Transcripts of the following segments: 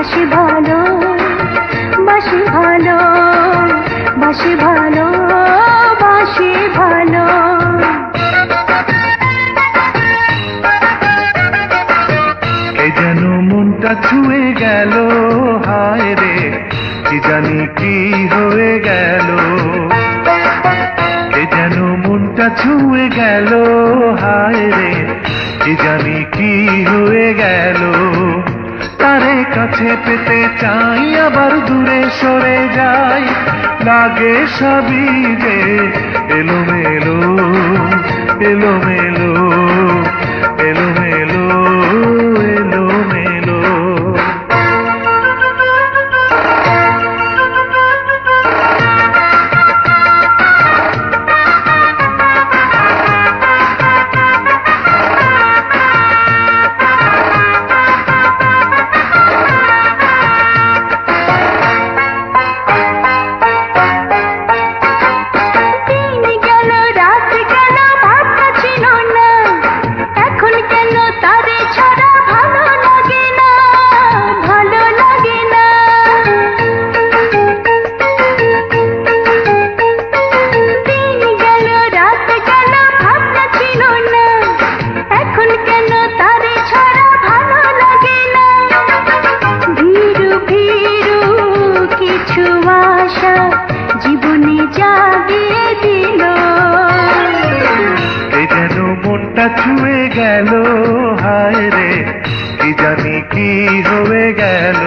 বাসি ভালো, বাসি ভালো, বাসি ভালো, বাসি ভালো। কে যেন মনটা ছুঁয়ে গেল, হায় রে কি জানি কি হয়ে গেল। কে যেন মনটা ছুঁয়ে গেল, হায় রে কি জানি কি হয়ে গেল। তারে কাছে পেতে চাই আবার দূরে সরে যাই, লাগে সবই যে এলোমেলো এলোমেলো এলোমেলো এলোমেলো। জীবনে জাগিয়ে দিল, কে যেন মনটা ছুঁয়ে গেল, হায় রে কি জানি কি হয়ে গেল।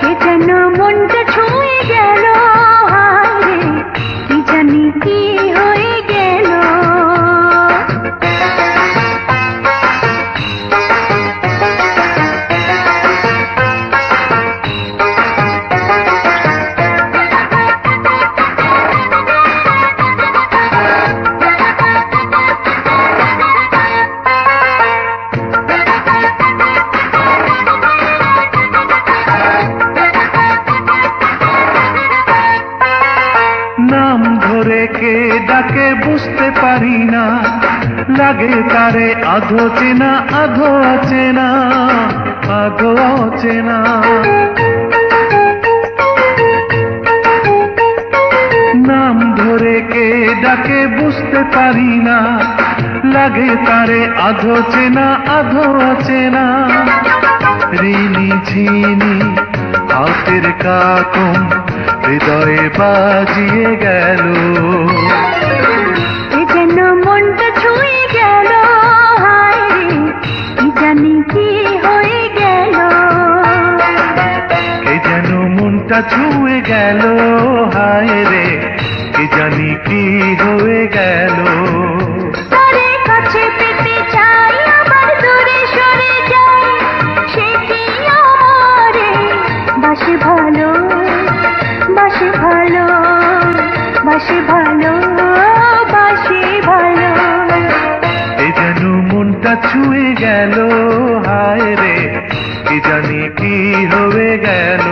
কে যেন মনটা ছুঁয়ে গেল, হায় রে কি জানি কি হয়ে গেল। নাম ধরে কে ডাকে বুঝতে পারি না, লাগে তারে আধো চেনা আধো অচেনা আধো অচেনা। নাম ধরে কে ডাকে বুঝতে পারি না, লাগে তারে আধো চেনা আধো অচেনা। ঋণী ঝিনি হাতের কাকন হৃদয়ে বাজিয়ে গেল, কে যেন মনটা ছুঁয়ে গেল, হায় রে কি জানি কি হয়ে গেল। কে যেন মনটা ছুঁয়ে গেল, হায় রে কি জানি কি হয়ে গেল। তারে কাছে পেতে চাই আবার দূরে সরে যাই, সে কি আমারে বাসি ভালো, বাসি ভালো, বাসি ভালো, বাসি ভালো। কে যেন মনটা ছুঁয়ে গেল, হায় রে কি জানি কি হয়ে গেল।